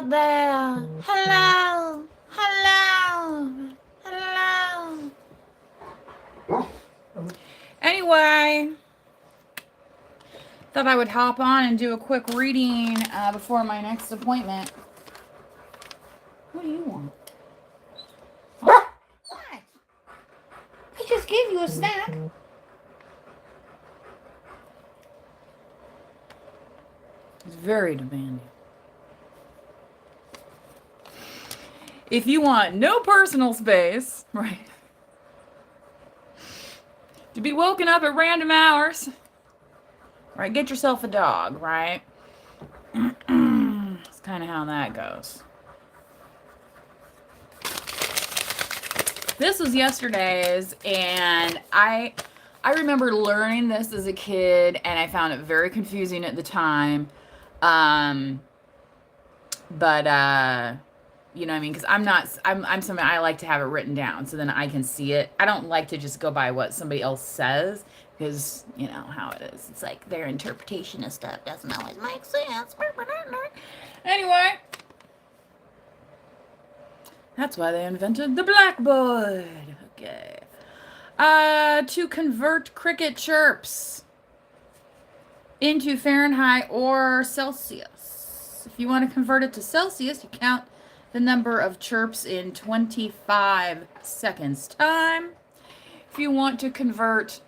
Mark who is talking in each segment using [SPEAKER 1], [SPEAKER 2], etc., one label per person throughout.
[SPEAKER 1] out there? Hello, hello, hello. Anyway, thought I would hop on and do a quick reading before my next appointment. What do you want? What? I just gave you a snack. It's very demanding. If you want no personal space, right, to be woken up at random hours, right, get yourself a dog, right? That's kind of how that goes. This was yesterday's, and I remember learning this as a kid, and I found it very confusing at the time. But you know what I mean? Because I'm somebody, I like to have it written down so then I can see it. I don't like to just go by what somebody else says because you know how it is. It's like their interpretation of stuff doesn't always make sense. Anyway, that's why they invented the blackboard. Okay. To convert cricket chirps into Fahrenheit or Celsius. If you want to convert it to Celsius, you count the number of chirps in 25 seconds time. If you want to convert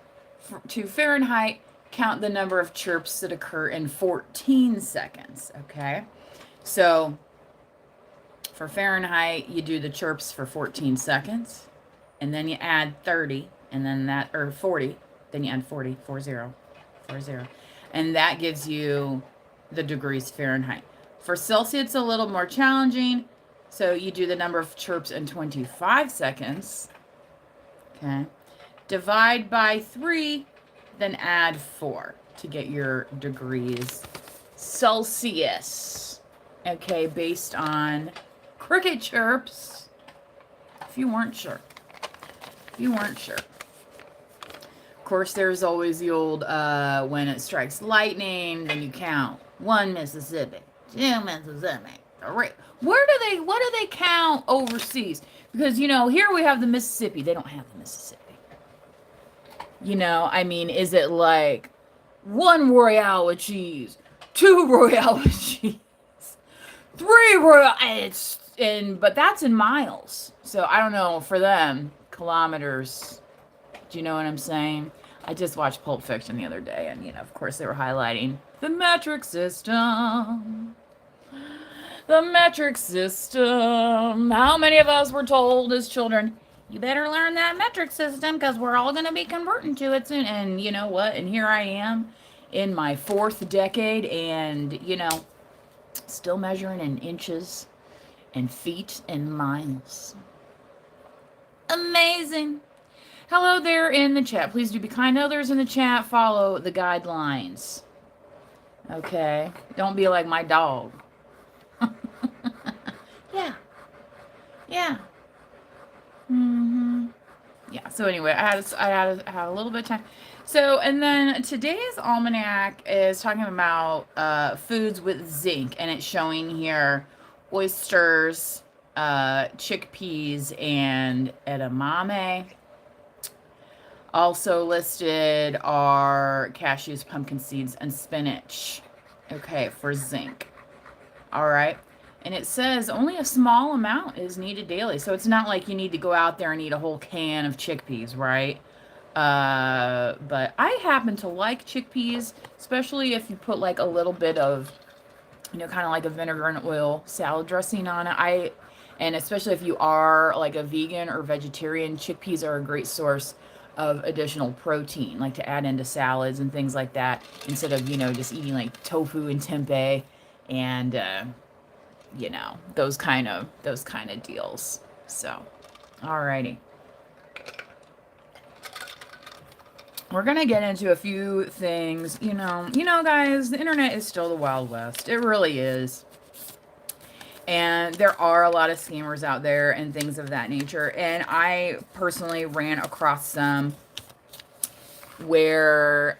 [SPEAKER 1] to Fahrenheit, count the number of chirps that occur in 14 seconds, okay? So for Fahrenheit, you do the chirps for 14 seconds, and then you add 30, and then that, or 40, then you add 40, 40, 40, and that gives you the degrees Fahrenheit. For Celsius, it's a little more challenging. So you do the number of chirps in 25 seconds. Okay. Divide by 3, then add 4 to get your degrees Celsius. Okay, based on cricket chirps. If you weren't sure. Of course, there's always the old, when it strikes lightning, then you count 1 Mississippi, 2 Mississippi, 3. What do they count overseas? Because, you know, here we have the Mississippi. They don't have the Mississippi. You know, I mean, is it like 1 Royale with cheese, 2 Royale with cheese, 3 Royale, but that's in miles. So I don't know, for them, kilometers. Do you know what I'm saying? I just watched Pulp Fiction the other day, and, you know, of course, they were highlighting the metric system. The metric system. How many of us were told as children, you better learn that metric system because we're all going to be converting to it soon. And you know what? And here I am in my 4th decade and, you know, still measuring in inches and feet and miles. Amazing. Hello there in the chat. Please do be kind to others in the chat. Follow the guidelines. Okay? Don't be like my dog. Yeah. Yeah. So anyway, I had a little bit of time. So, and then today's almanac is talking about foods with zinc, and it's showing here oysters, chickpeas, and edamame. Also listed are cashews, pumpkin seeds, and spinach. Okay, for zinc. All right. And it says only a small amount is needed daily. So it's not like you need to go out there and eat a whole can of chickpeas, right? But I happen to like chickpeas, especially if you put like a little bit of, you know, kind of like a vinegar and oil salad dressing on it. And especially if you are like a vegan or vegetarian, chickpeas are a great source of additional protein, like to add into salads and things like that, instead of, you know, just eating like tofu and tempeh and, you know, those kind of deals. So, alrighty. We're going to get into a few things. You know, guys, the internet is still the Wild West. It really is. And there are a lot of scammers out there and things of that nature. And I personally ran across some where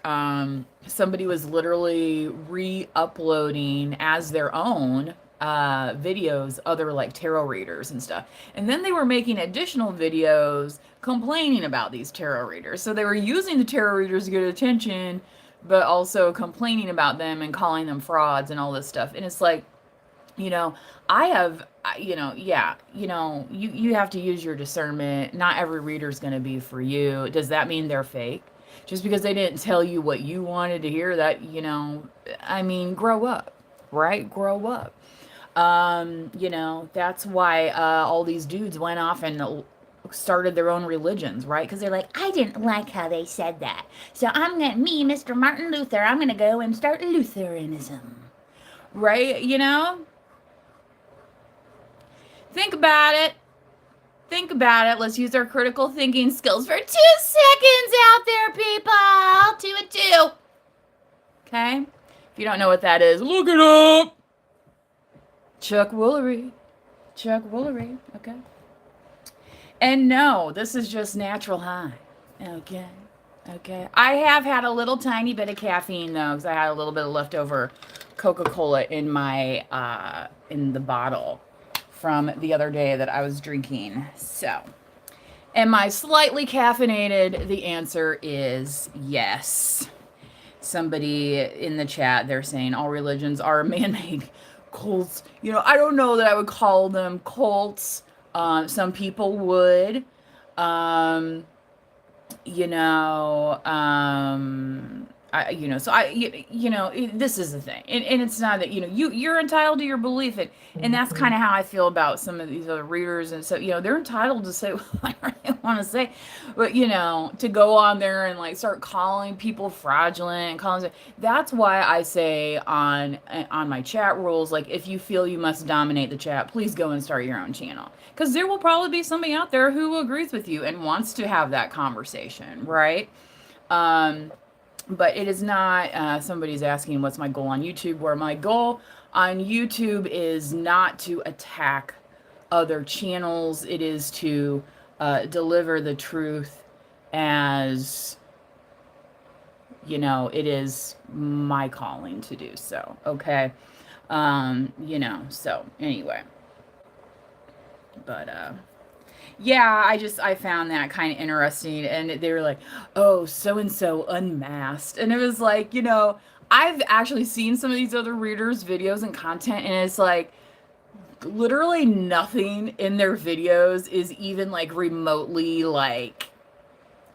[SPEAKER 1] somebody was literally re-uploading as their own videos other like tarot readers and stuff. And then they were making additional videos complaining about these tarot readers. So they were using the tarot readers to get attention, but also complaining about them and calling them frauds and all this stuff. And it's like, you know, I have, yeah, you have to use your discernment. Not every reader is going to be for you. Does that mean they're fake? Just because they didn't tell you what you wanted to hear, that, I mean, grow up, right? Grow up. That's why all these dudes went off and started their own religions, right? Because they're like, I didn't like how they said that. So me, Mr. Martin Luther, I'm going to go and start Lutheranism. Right? Think about it. Think about it. Let's use our critical thinking skills for 2 seconds out there, people. 2 and 2. Okay? If you don't know what that is, look it up. Chuck Woolery. Okay? And no, this is just natural high. Okay. I have had a little tiny bit of caffeine, though, because I had a little bit of leftover Coca-Cola in my, in the bottle from the other day that I was drinking. So, am I slightly caffeinated? The answer is yes. Somebody in the chat, they're saying all religions are man-made cults. I don't know that I would call them cults. Some people would. This is the thing, and it's not that you're entitled to your belief, and that's kind of how I feel about some of these other readers, and so they're entitled to say what they want to say, but to go on there and like start calling people fraudulent and calling, that's why I say on my chat rules, like, if you feel you must dominate the chat, please go and start your own channel, because there will probably be somebody out there who agrees with you and wants to have that conversation, right? But it is not, somebody's asking what's my goal on YouTube, where my goal on YouTube is not to attack other channels. It is to deliver the truth as, it is my calling to do so. Okay. So anyway, but, yeah, I found that kind of interesting, and they were like, oh, so-and-so unmasked, and it was like, I've actually seen some of these other readers' videos and content, and it's like, literally nothing in their videos is even, like, remotely, like,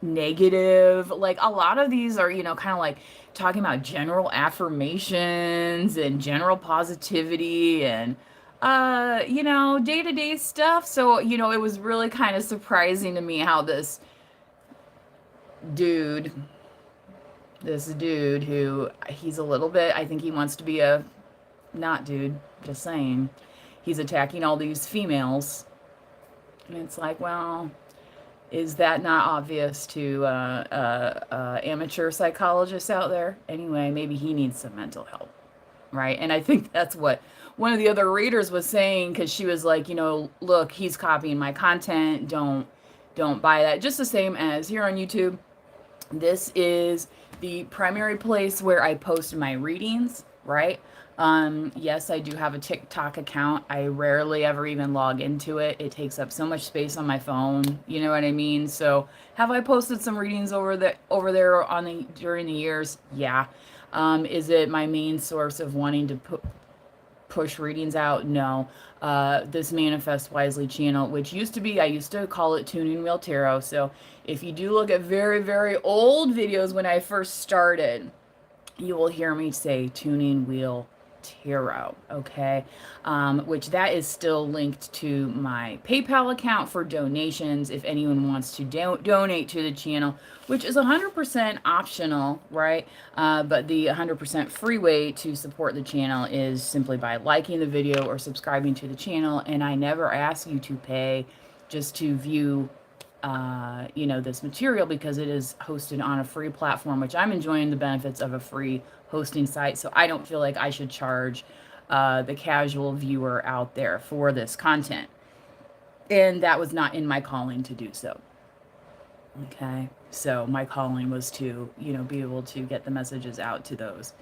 [SPEAKER 1] negative. Like, a lot of these are, kind of like talking about general affirmations and general positivity and day-to-day stuff. So, it was really kind of surprising to me how this dude who, he's a little bit, I think he wants to be not dude, just saying, he's attacking all these females. And it's like, well, is that not obvious to amateur psychologists out there? Anyway, maybe he needs some mental help, right? And I think that's what one of the other readers was saying, because she was like, look, he's copying my content. Don't buy that. Just the same as here on YouTube. This is the primary place where I post my readings, right? Yes, I do have a TikTok account. I rarely ever even log into it. It takes up so much space on my phone. You know what I mean? So have I posted some readings over there during the years? Yeah. Is it my main source of wanting to push readings out? No. This Manifest Wisely channel, which I used to call it Tuning Wheel Tarot. So if you do look at very, very old videos when I first started, you will hear me say Tuning Wheel Tarot, okay? Which that is still linked to my PayPal account for donations if anyone wants to donate to the channel, which is 100% optional, right? But the 100% free way to support the channel is simply by liking the video or subscribing to the channel, and I never ask you to pay just to view this material, because it is hosted on a free platform, which I'm enjoying the benefits of a free hosting site. So I don't feel like I should charge the casual viewer out there for this content. And that was not in my calling to do so. Okay. So my calling was to, be able to get the messages out to those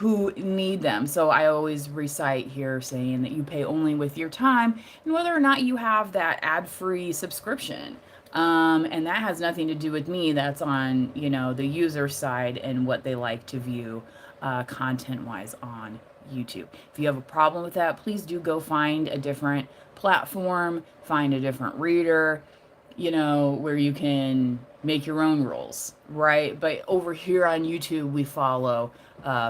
[SPEAKER 1] who need them. So I always recite here saying that you pay only with your time and whether or not you have that ad-free subscription. And that has nothing to do with me. That's on, the user side and what they like to view content-wise on YouTube. If you have a problem with that, please do go find a different platform, find a different reader, where you can make your own rules, right? But over here on YouTube, we follow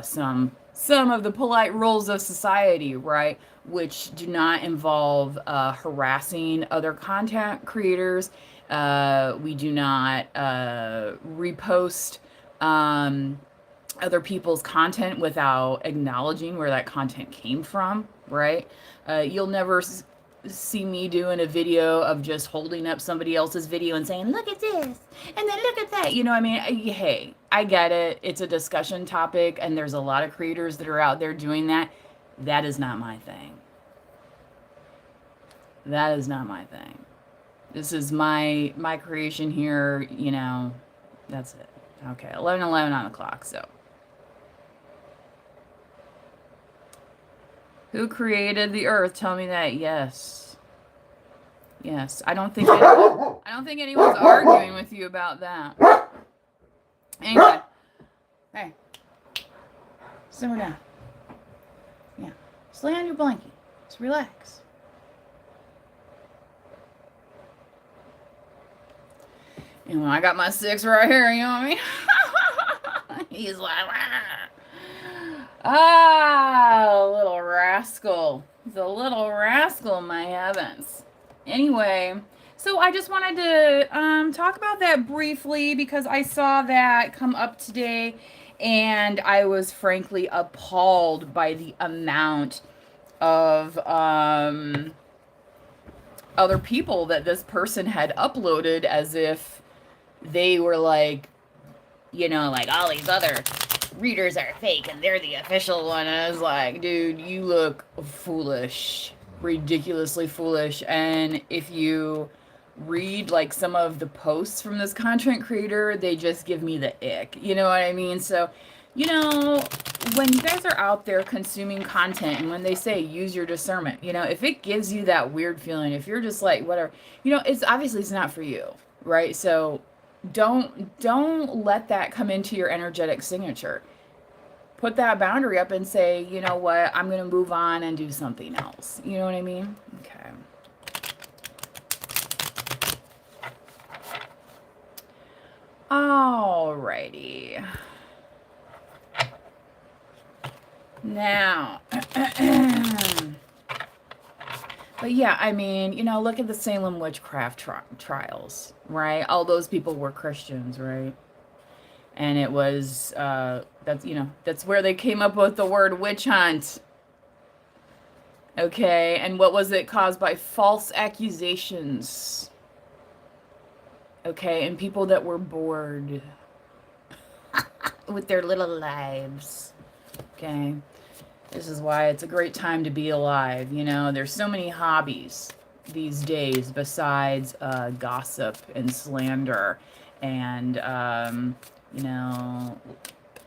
[SPEAKER 1] some of the polite rules of society, right? Which do not involve harassing other content creators. We do not repost other people's content without acknowledging where that content came from, right? You'll never see me doing a video of just holding up somebody else's video and saying, look at this, and then look at that. Hey, I get it. It's a discussion topic, and there's a lot of creators that are out there doing that. That is not my thing. That is not my thing. This is my creation here, that's it. Okay, 11:11 on the clock, so. Who created the earth? Tell me that. Yes. Yes. I don't think anyone's arguing with you about that. Anyway. Hey. Simmer down. Yeah. Just lay on your blanket. Just relax. And when I got my 6 right here, you know what I mean? He's like, little rascal. He's a little rascal, my heavens. Anyway, so I just wanted to talk about that briefly because I saw that come up today and I was frankly appalled by the amount of other people that this person had uploaded as if they were like, like all these other readers are fake and they're the official one. And I was like, dude, you look foolish, ridiculously foolish. And if you read like some of the posts from this content creator, they just give me the ick. You know what I mean? So, when you guys are out there consuming content and when they say use your discernment, if it gives you that weird feeling, if you're just like, whatever, it's obviously it's not for you, right? So don't let that come into your energetic signature. Put that boundary up and say, you know what, I'm going to move on and do something else. You know what I mean? Okay. Alrighty. Now, but yeah, I mean, look at the Salem witchcraft trials, right? All those people were Christians, right? And it was, that's where they came up with the word witch hunt. Okay, and what was it? Caused by false accusations. Okay, and people that were bored with their little lives. Okay, this is why it's a great time to be alive. There's so many hobbies these days besides gossip and slander and,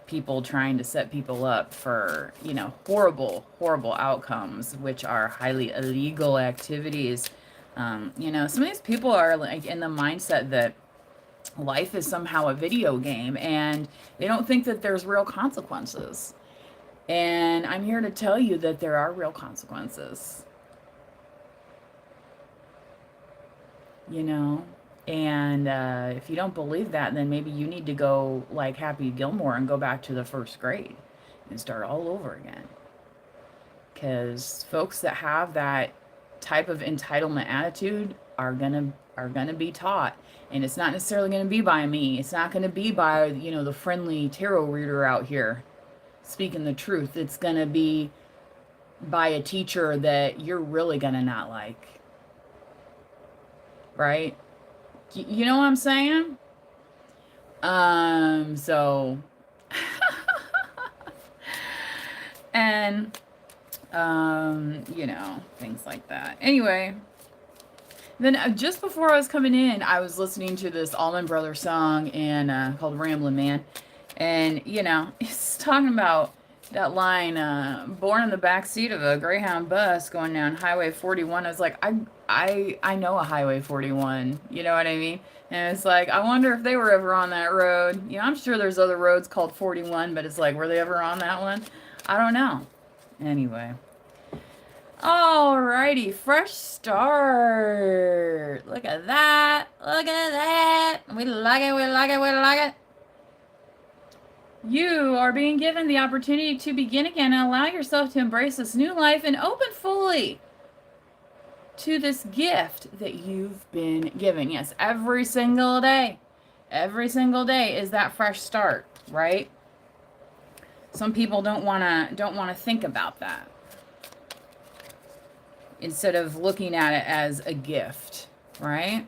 [SPEAKER 1] people trying to set people up for, horrible, horrible outcomes, which are highly illegal activities. Some of these people are like in the mindset that life is somehow a video game and they don't think that there's real consequences. And I'm here to tell you that there are real consequences. And if you don't believe that, then maybe you need to go like Happy Gilmore and go back to the first grade and start all over again. Because folks that have that type of entitlement attitude are gonna be taught. And it's not necessarily gonna be by me. It's not gonna be by, the friendly tarot reader out here speaking the truth. It's gonna be by a teacher that you're really gonna not like. Right? You know what I'm saying? So, and, things like that. Anyway, then just before I was coming in, I was listening to this Allman Brothers song and, called Ramblin' Man. And, it's talking about, That line, born in the back seat of a Greyhound bus going down Highway 41. I was like, I know a Highway 41. You know what I mean? And it's like, I wonder if they were ever on that road. You know, I'm sure there's other roads called 41, but it's like, were they ever on that one? I don't know. Anyway. Alrighty, fresh start. Look at that. Look at that. We like it, we like it, we like it. You are being given the opportunity to begin again and allow yourself to embrace this new life and open fully to this gift that you've been given. Yes, every single day. Every single day is that fresh start, right? Some people don't want to think about that. Instead of looking at it as a gift, right?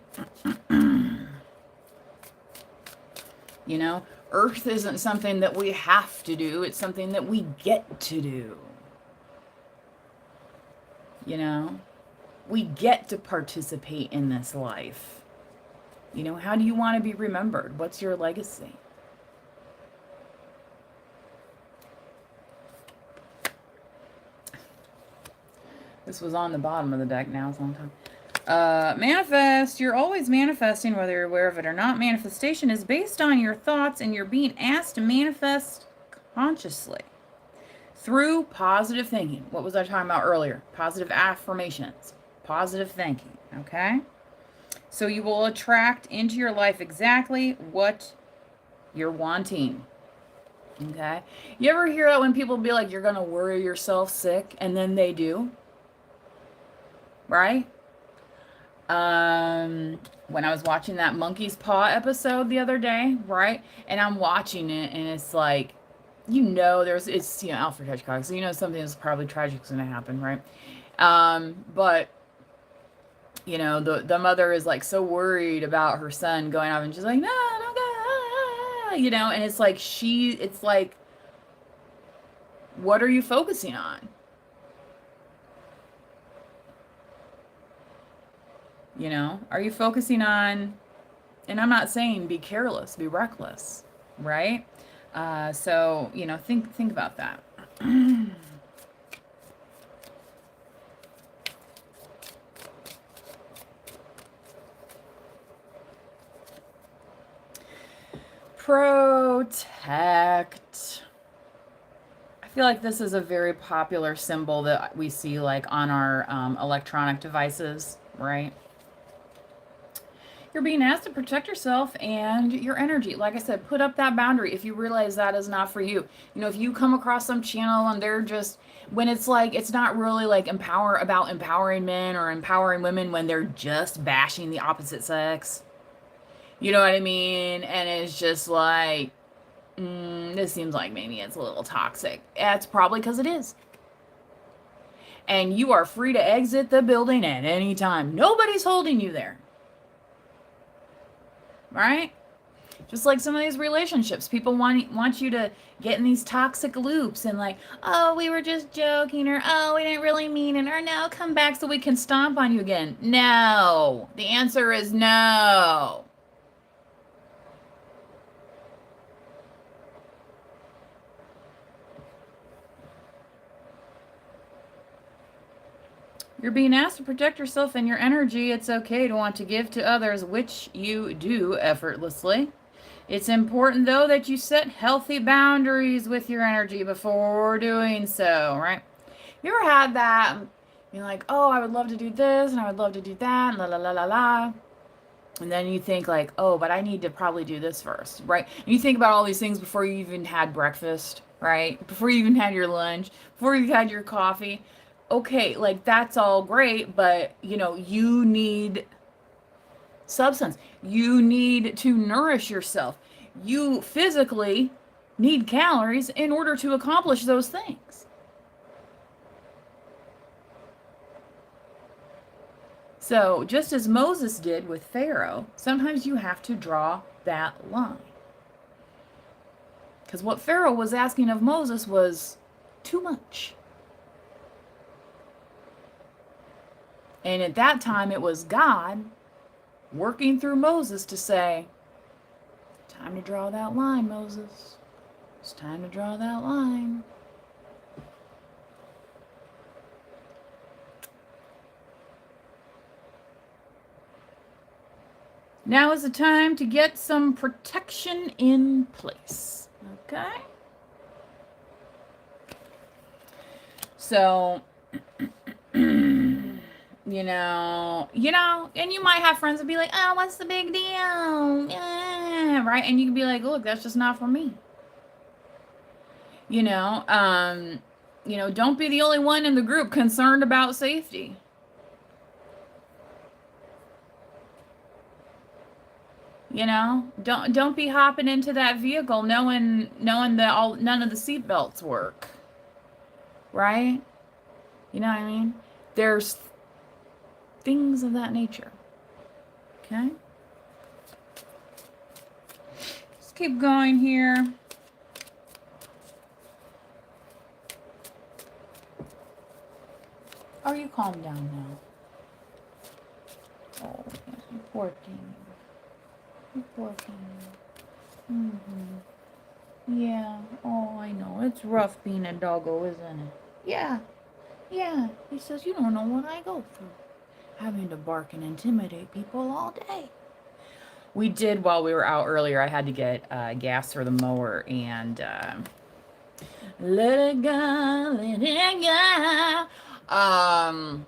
[SPEAKER 1] You know, Earth isn't something that we have to do. It's something that we get to do. You know, we get to participate in this life. You know, how do you want to be remembered? What's your legacy? This was on the bottom of the deck. Now it's on top. Manifest. You're always manifesting, whether you're aware of it or not. Manifestation is based on your thoughts, and you're being asked to manifest consciously through positive thinking. What was I talking about earlier? Positive affirmations, positive thinking. Okay? So you will attract into your life exactly what you're wanting. Okay? You ever hear that when people be like, you're going to worry yourself sick, and then they do? Right? When I was watching that monkey's paw episode the other day, right? And I'm watching it, and it's like, you know, it's Alfred Hitchcock, so you know something that's probably tragic is going to happen, right? But you know, the mother is like so worried about her son going off, and she's like, no, don't go, you know, and it's like it's like, what are you focusing on? You know, are you focusing on, and I'm not saying be careless, be reckless, right? So, you know, think about that. Protect. I feel like this is a very popular symbol that we see like on our electronic devices, right? You're being asked to protect yourself and your energy. Like I said, put up that boundary if you realize that is not for you. You know, if you come across some channel and they're just, when it's like, it's not really like about empowering men or empowering women, when they're just bashing the opposite sex. You know what I mean? And it's just like, this seems like maybe it's a little toxic. That's probably because it is. And you are free to exit the building at any time. Nobody's holding you there. Right? Just like some of these relationships, people want you to get in these toxic loops and like, oh, we were just joking, or oh, we didn't really mean it, or no, come back so we can stomp on you again. No. The answer is no. You're being asked to protect yourself and your energy. It's okay to want to give to others, which you do effortlessly. It's important, though, that you set healthy boundaries with your energy before doing so, right? You ever had that? You're like, oh, I would love to do this, and I would love to do that, and la la la la la. And then you think like, oh, but I need to probably do this first, right? And you think about all these things before you even had breakfast, right? Before you even had your lunch, before you had your coffee. Okay, like that's all great, but you know, you need substance. You need to nourish yourself. You physically need calories in order to accomplish those things. So, just as Moses did with Pharaoh, sometimes you have to draw that line. Because what Pharaoh was asking of Moses was too much. And at that time, it was God working through Moses to say, time to draw that line, Moses. It's time to draw that line. Now is the time to get some protection in place. Okay? So, and you might have friends that be like, oh, what's the big deal? Yeah, right? And you can be like, look, that's just not for me. Don't be the only one in the group concerned about safety. Don't be hopping into that vehicle knowing that none of the seatbelts work. Right? You know what I mean? There's things of that nature. Okay? Let's keep going here. Oh, you calm down now. Oh, yes, you poor thing. You poor thing. Yeah. Oh, I know. It's rough being a doggo, isn't it? Yeah. Yeah. He says, you don't know what I go through. Having to bark and intimidate people all day. We did, while we were out earlier, I had to get gas for the mower, and let it go, let it go.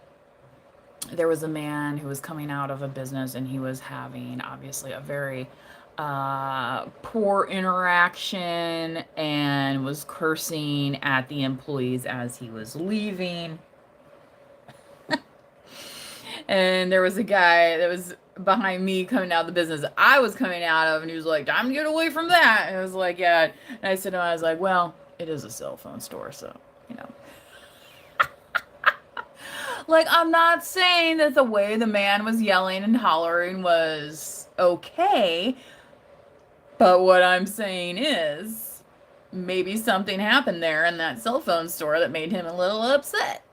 [SPEAKER 1] There was a man who was coming out of a business, and he was having, obviously, a very poor interaction, and was cursing at the employees as he was leaving. And there was a guy that was behind me coming out of the business I was coming out of, and he was like, time to get away from that. And I was like, yeah. And I said to him, I was like, well, it is a cell phone store, so, Like, I'm not saying that the way the man was yelling and hollering was okay, but what I'm saying is maybe something happened there in that cell phone store that made him a little upset.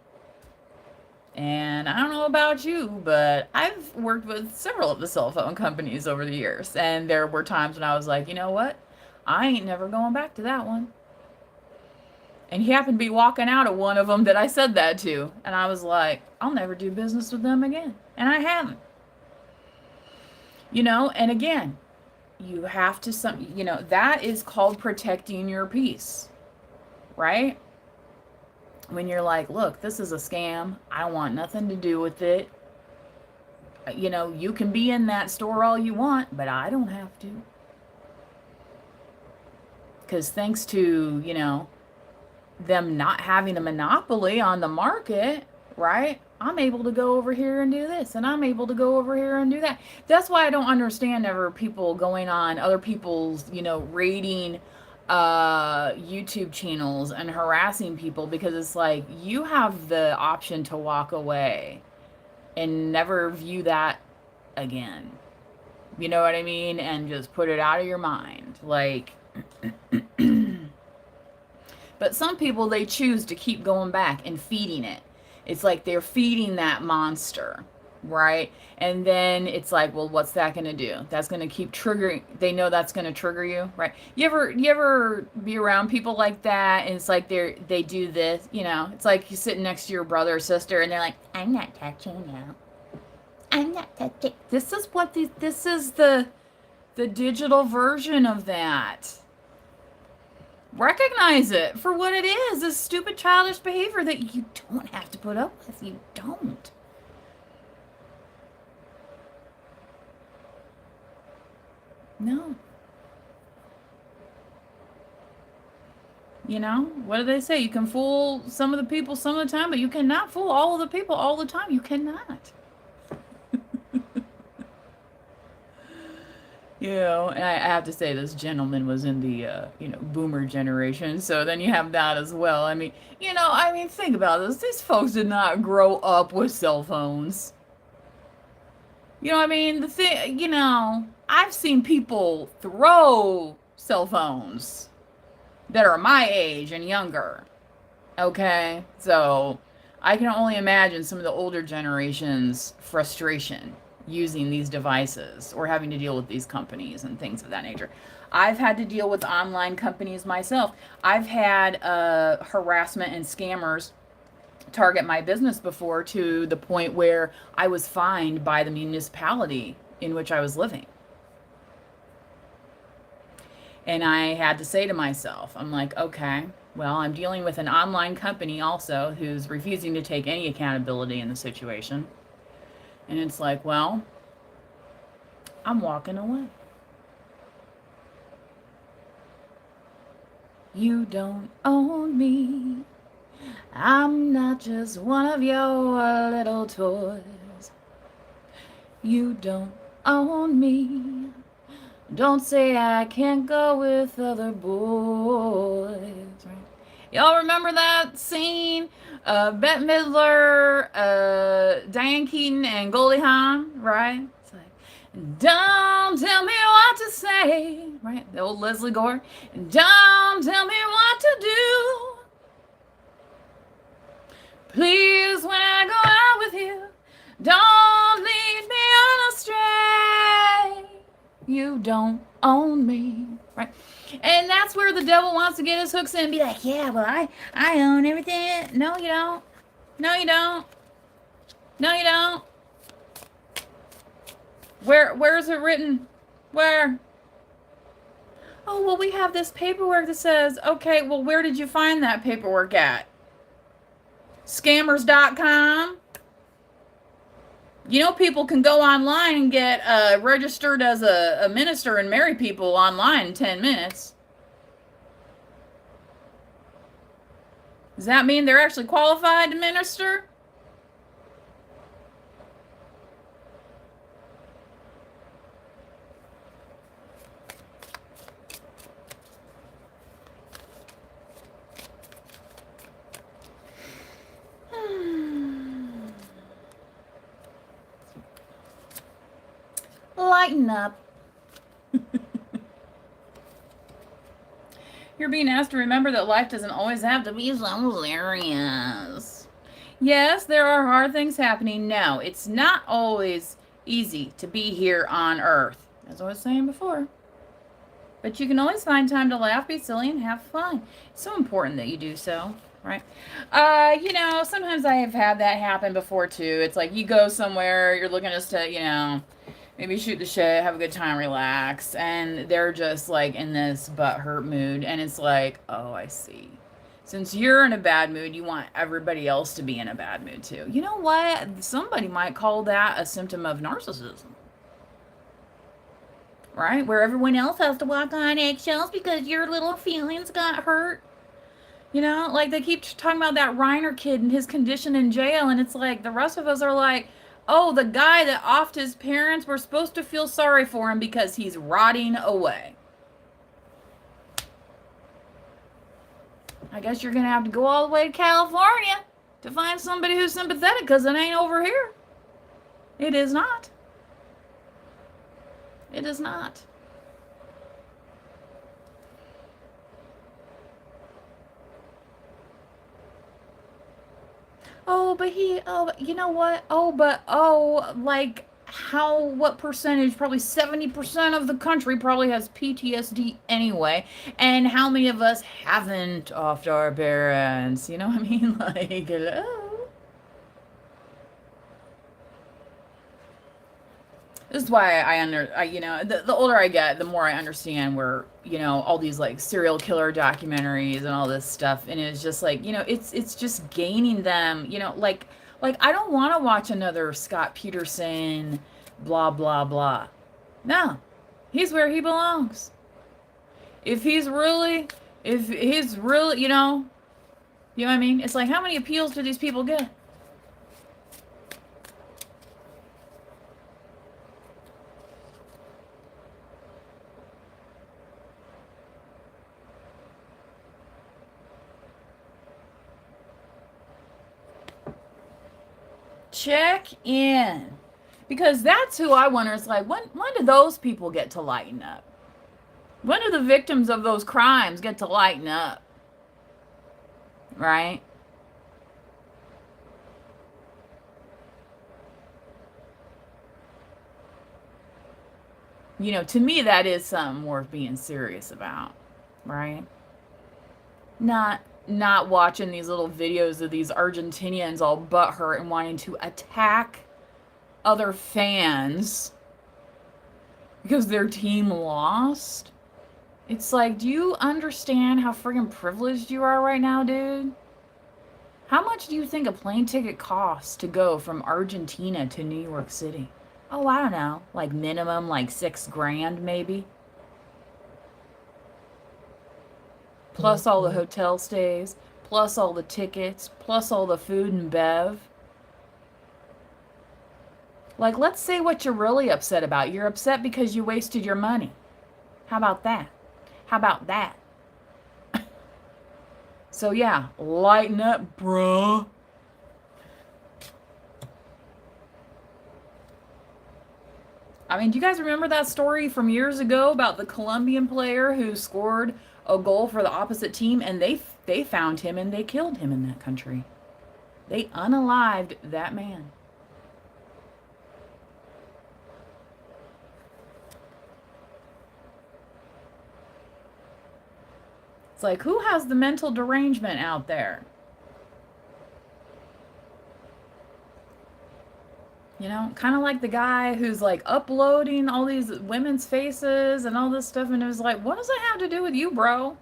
[SPEAKER 1] And I don't know about you, but I've worked with several of the cell phone companies over the years. And there were times when I was like, you know what? I ain't never going back to that one. And he happened to be walking out of one of them that I said that to. And I was like, I'll never do business with them again. And I haven't. And again, you have to, that is called protecting your peace. Right? When you're like, look, this is a scam. I want nothing to do with it. You can be in that store all you want, but I don't have to. Because thanks to, them not having a monopoly on the market, right? I'm able to go over here and do this, and I'm able to go over here and do that. That's why I don't understand ever people going on other people's, rating YouTube channels and harassing people, because it's like, you have the option to walk away and never view that again. You know what I mean? And just put it out of your mind. Like, but some people, they choose to keep going back and feeding it. It's like they're feeding that monster, right? And then it's like, well, what's that going to do? That's going to keep triggering. They know that's going to trigger you, right? You ever be around people like that, and it's like they do this, It's like you're sitting next to your brother or sister, and they're like, I'm not touching you. I'm not touching. This is the digital version of that. Recognize it for what it is. This stupid childish behavior that you don't have to put up with. You don't. No. What do they say? You can fool some of the people some of the time, but you cannot fool all of the people all the time. You cannot. And I have to say, this gentleman was in the, boomer generation. So then you have that as well. I mean, think about this. These folks did not grow up with cell phones. The thing, I've seen people throw cell phones that are my age and younger. Okay? So I can only imagine some of the older generations' frustration using these devices or having to deal with these companies and things of that nature. I've had to deal with online companies myself. I've had harassment and scammers target my business before, to the point where I was fined by the municipality in which I was living. And I had to say to myself, I'm like, okay, well, I'm dealing with an online company also who's refusing to take any accountability in the situation. And it's like, well, I'm walking away. You don't own me. I'm not just one of your little toys. You don't own me. Don't say I can't go with other boys. Right? Y'all remember that scene? Bette Midler, Diane Keaton, and Goldie Hawn, right? It's like, don't tell me what to say, right? The old Leslie Gore. Don't tell me what to do. Please, when I go out with you, don't lead me on astray. You don't own me, right? And that's where the devil wants to get his hooks in and be like, yeah, well, I own everything. No, you don't. No, you don't. No, you don't. Where's it written? Where? Oh, well, we have this paperwork that says, okay, well, where did you find that paperwork at? Scammers.com. You know, people can go online and get registered as a minister and marry people online in 10 minutes. Does that mean they're actually qualified to minister? Lighten up. You're being asked to remember that life doesn't always have to be so serious. Yes, there are hard things happening. No, it's not always easy to be here on Earth, as I was saying before. But you can always find time to laugh, be silly, and have fun. It's so important that you do so, right? You know, sometimes I have had that happen before, too. It's like you go somewhere, you're looking just to, you know, maybe shoot the shit, have a good time, relax. And they're just like in this butthurt mood. And it's like, oh, I see. Since you're in a bad mood, you want everybody else to be in a bad mood too. You know what? Somebody might call that a symptom of narcissism. Right? Where everyone else has to walk on eggshells because your little feelings got hurt. You know, like they keep talking about that Reiner kid and his condition in jail. And it's like the rest of us are like, oh, the guy that offed his parents, we're supposed to feel sorry for him because he's rotting away. I guess you're going to have to go all the way to California to find somebody who's sympathetic because it ain't over here. It is not. It is not. Oh, but you know what? Like, what percentage? Probably 70% of the country probably has PTSD anyway. And how many of us haven't offed our parents? You know what I mean? Like, hello? This is why the older I get, the more I understand where, you know, all these like serial killer documentaries and all this stuff. And it's just like, you know, it's just gaining them, you know, like I don't want to watch another Scott Peterson, blah, blah, blah. No, he's where he belongs. If he's really, you know what I mean? It's like, how many appeals do these people get? Check in. Because that's who I wonder. It's like, when do those people get to lighten up? When do the victims of those crimes get to lighten up? Right? You know, to me, that is something worth being serious about. Right? Not watching these little videos of these Argentinians all butthurt and wanting to attack other fans because their team lost. It's like, do you understand how friggin' privileged you are right now, dude? How much do you think a plane ticket costs to go from Argentina to New York City? Oh, I don't know. Like minimum, like $6,000 maybe. Plus all the hotel stays, plus all the tickets, plus all the food and bev. Like, let's say what you're really upset about. You're upset because you wasted your money. How about that? How about that? So, yeah, lighten up, bruh. I mean, do you guys remember that story from years ago about the Colombian player who scored a goal for the opposite team and they found him and they killed him in that country? They unalived that man. It's like, who has the mental derangement out there? You know, kind of like the guy who's like uploading all these women's faces and all this stuff, and it was like, what does that have to do with you, bro?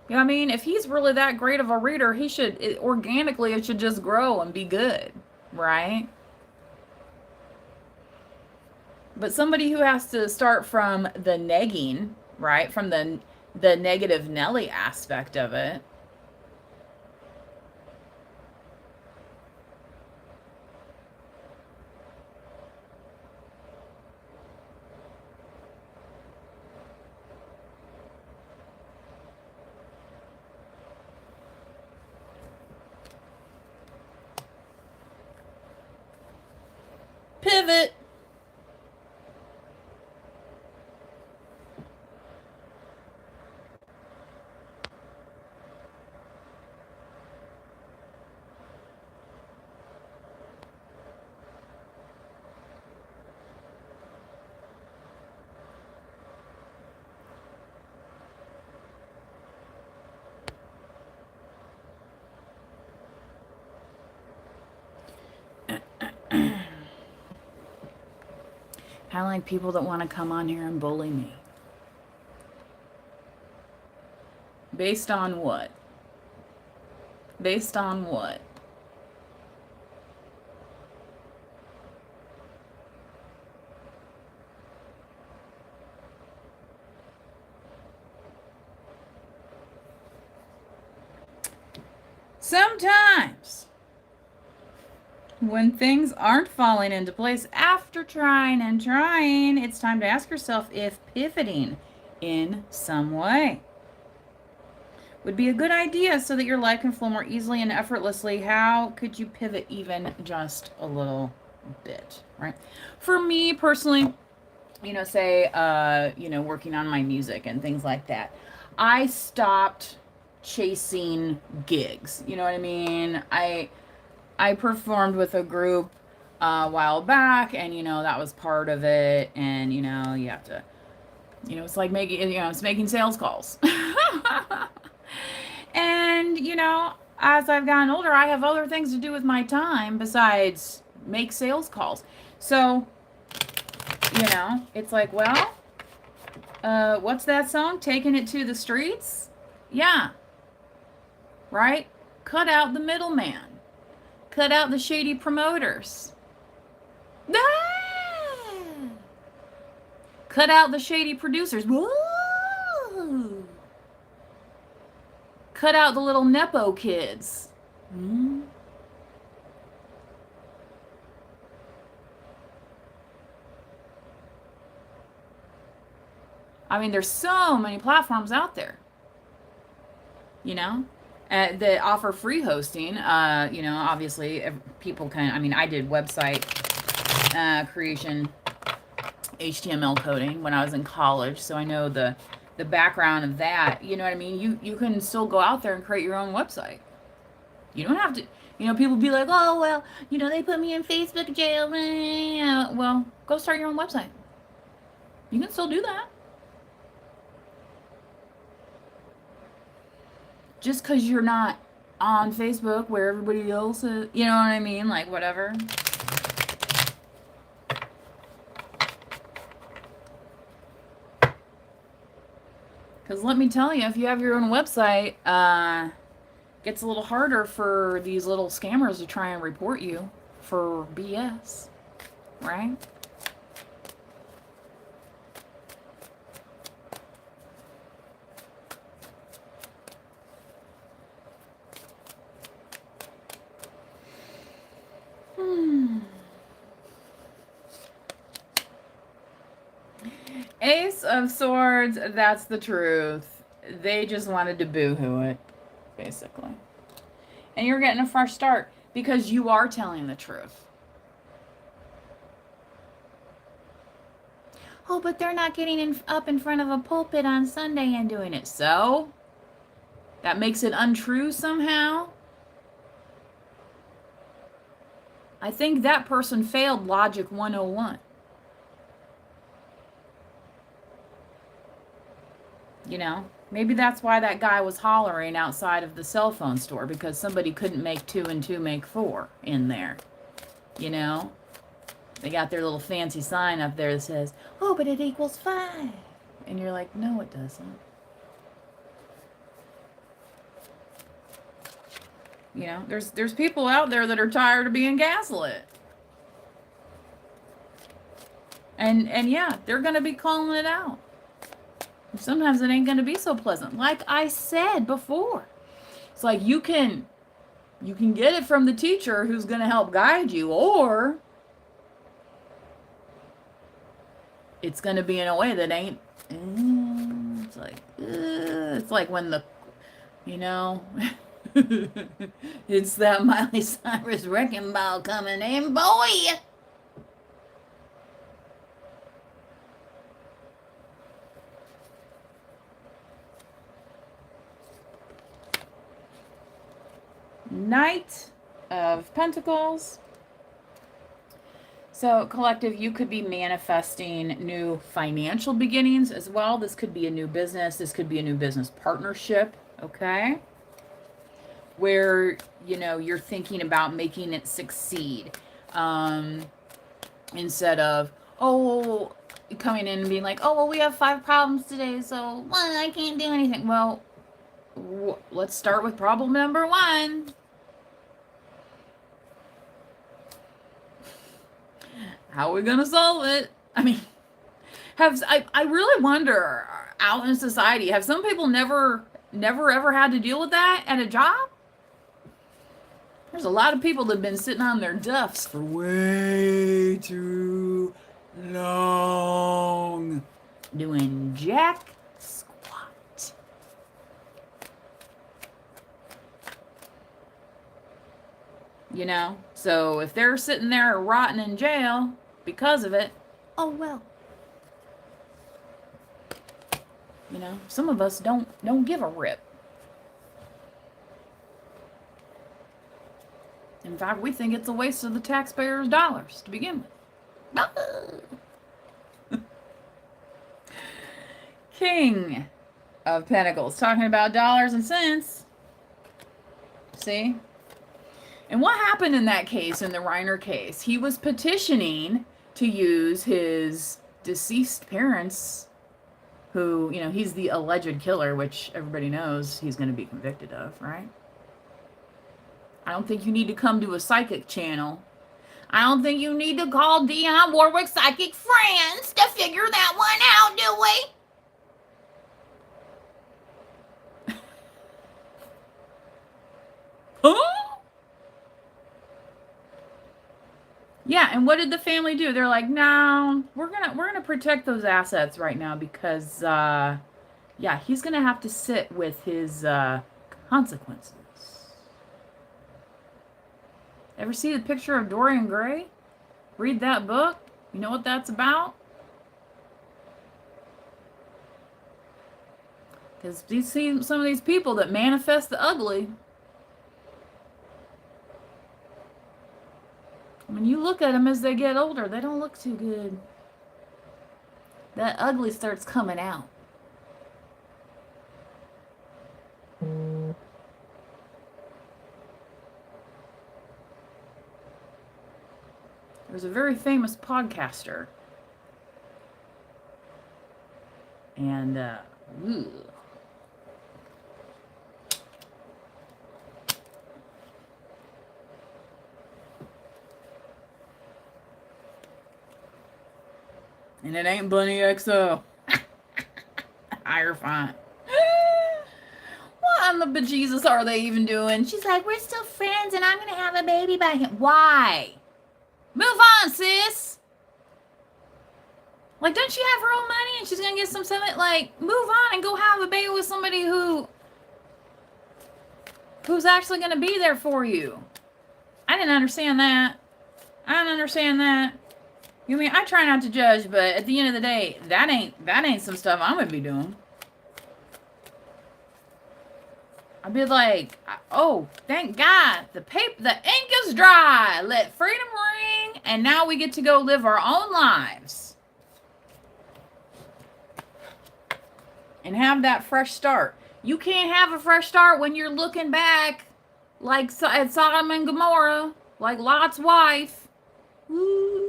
[SPEAKER 1] You know what I mean? If he's really that great of a reader, he should, organically, it should just grow and be good, right? But somebody who has to start from the negging, right? From the negative Nelly aspect of it. Pivot. Kind of like people that want to come on here and bully me. Based on what? Based on what? Sometimes, when things aren't falling into place after trying and trying, it's time to ask yourself if pivoting in some way would be a good idea so that your life can flow more easily and effortlessly. How could you pivot even just a little bit, right? For me personally, say, working on my music and things like that, I stopped chasing gigs. You know what I mean? I performed with a group a while back, and that was part of it. And you have to, it's like making, it's making sales calls. And as I've gotten older, I have other things to do with my time besides make sales calls. So, it's like, well, what's that song? Taking It to the Streets? Yeah. Right? Cut out the middleman. Cut out the shady promoters. Ah! Cut out the shady producers. Woo! Cut out the little Nepo kids. I mean, there's so many platforms out there, that offer free hosting. Obviously, people can. I mean, I did website creation, HTML coding when I was in college, so I know the background of that. You know what I mean? You can still go out there and create your own website. You don't have to. People be like, oh well, they put me in Facebook jail. Well, go start your own website. You can still do that. Just because you're not on Facebook where everybody else is, you know what I mean? Like, whatever. Because let me tell you, if you have your own website, gets a little harder for these little scammers to try and report you for BS, right? Ace of Swords, that's the truth. They just wanted to boo-hoo it, basically. And you're getting a fresh start because you are telling the truth. Oh, but they're not getting up in front of a pulpit on Sunday and doing it. So? That makes it untrue somehow? I think that person failed Logic 101. You know, maybe that's why that guy was hollering outside of the cell phone store, because somebody couldn't make 2 and 2 make 4 in there. You know? They got their little fancy sign up there that says, oh, but it equals 5. And you're like, no, it doesn't. You know, there's people out there that are tired of being gaslit. And yeah, they're going to be calling it out. Sometimes it ain't going to be so pleasant. Like I said before, it's like you can get it from the teacher who's going to help guide you, or it's going to be in a way that ain't, it's like when the, you know, it's that Miley Cyrus wrecking ball coming in, boy. Knight of Pentacles. So, collective, you could be manifesting new financial beginnings as well. This could be a new business. This could be a new business partnership, okay? Where, you know, you're thinking about making it succeed. Instead of, oh, coming in and being like, oh, well, we have 5 problems today, so I can't do anything. Well, let's start with problem number 1. How are we going to solve it? I mean, I really wonder, out in society, have some people never ever had to deal with that at a job? There's a lot of people that have been sitting on their duffs for way too long, doing jack squat. You know? So if they're sitting there rotting in jail because of it, oh well. You know, some of us don't give a rip. In fact, we think it's a waste of the taxpayers' dollars to begin with. King of Pentacles, talking about dollars and cents. See? And what happened in that case, in the Reiner case? He was petitioning to use his deceased parents, who, you know, he's the alleged killer, which everybody knows he's going to be convicted of, right? I don't think you need to come to a psychic channel. I don't think you need to call Dionne Warwick Psychic Friends to figure that one out, do we? Huh? Yeah, and what did the family do? They're like, no, we're gonna protect those assets right now because, yeah, he's gonna have to sit with his consequences. Ever see the picture of Dorian Gray? Read that book. You know what that's about? Because you see some of these people that manifest the ugly. When you look at them as they get older, they don't look too good. That ugly starts coming out. There's a very famous podcaster. And, And it ain't Bunny XO. Higher font. What on the bejesus are they even doing? She's like, we're still friends and I'm going to have a baby by him. Why? Move on, sis. Like, doesn't she have her own money and she's going to get some something? Like, move on and go have a baby with somebody who's actually going to be there for you. I didn't understand that. I don't understand that. You mean, I try not to judge, but at the end of the day, that ain't some stuff I'm going to be doing. I'd be like, oh, thank God, the ink is dry. Let freedom ring, and now we get to go live our own lives. And have that fresh start. You can't have a fresh start when you're looking back like at Sodom and Gomorrah, like Lot's wife. Woo.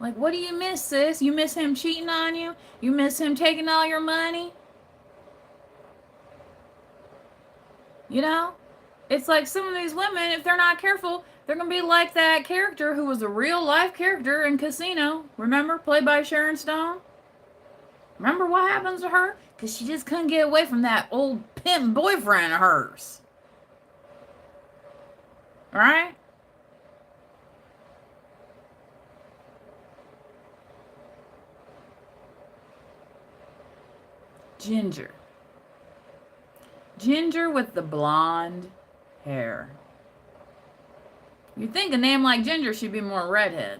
[SPEAKER 1] Like, what do you miss, sis? You miss him cheating on you? You miss him taking all your money? You know? It's like some of these women, if they're not careful, they're going to be like that character who was a real life character in Casino. Remember? Played by Sharon Stone. Remember what happens to her? Because she just couldn't get away from that old pimp boyfriend of hers. Right? Ginger. Ginger with the blonde hair. You'd think a name like Ginger should be more redhead.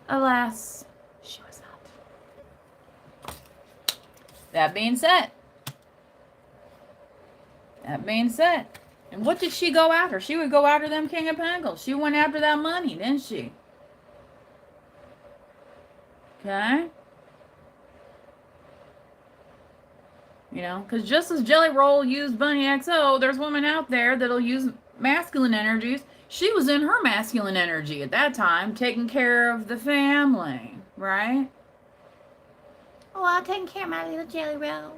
[SPEAKER 1] Alas, she was not. That being said. And what did she go after? She would go after them King of Pentacles. She went after that money, didn't she? Okay? You know, because just as Jelly Roll used Bunny XO, there's women out there that'll use masculine energies. She was in her masculine energy at that time, taking care of the family, right? Oh, I'm taking care of my little Jelly Roll.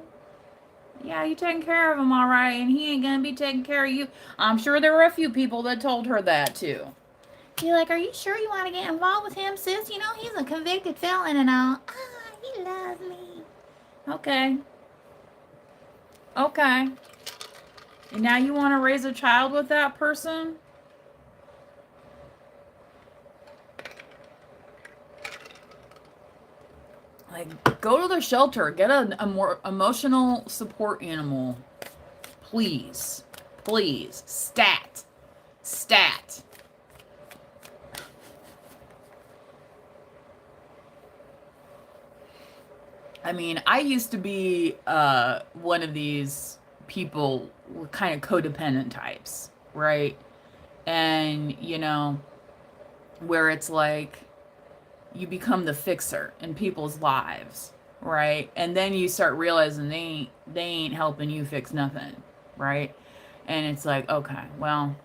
[SPEAKER 1] Yeah, you taking care of him all right, and he ain't gonna be taking care of you. I'm sure there were a few people that told her that, too. You're like, are you sure you want to get involved with him, sis? You know, he's a convicted felon and all. He loves me. Okay. Okay. And now you want to raise a child with that person? Like, go to the shelter. Get a more emotional support animal. Please. Please. Stat. I mean, I used to be one of these people, kind of codependent types, right? And, you know, where it's like you become the fixer in people's lives, right? And then you start realizing they ain't helping you fix nothing, right? And it's like, okay, well,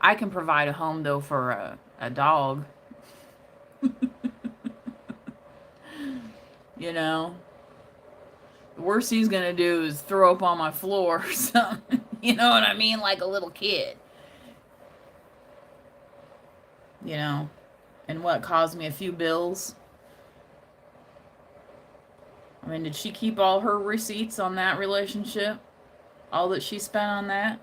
[SPEAKER 1] I can provide a home, though, for a dog. You know, the worst he's gonna do is throw up on my floor or something. You know what I mean? Like a little kid. You know, and what caused me a few bills. I mean, did she keep all her receipts on that relationship? All that she spent on that?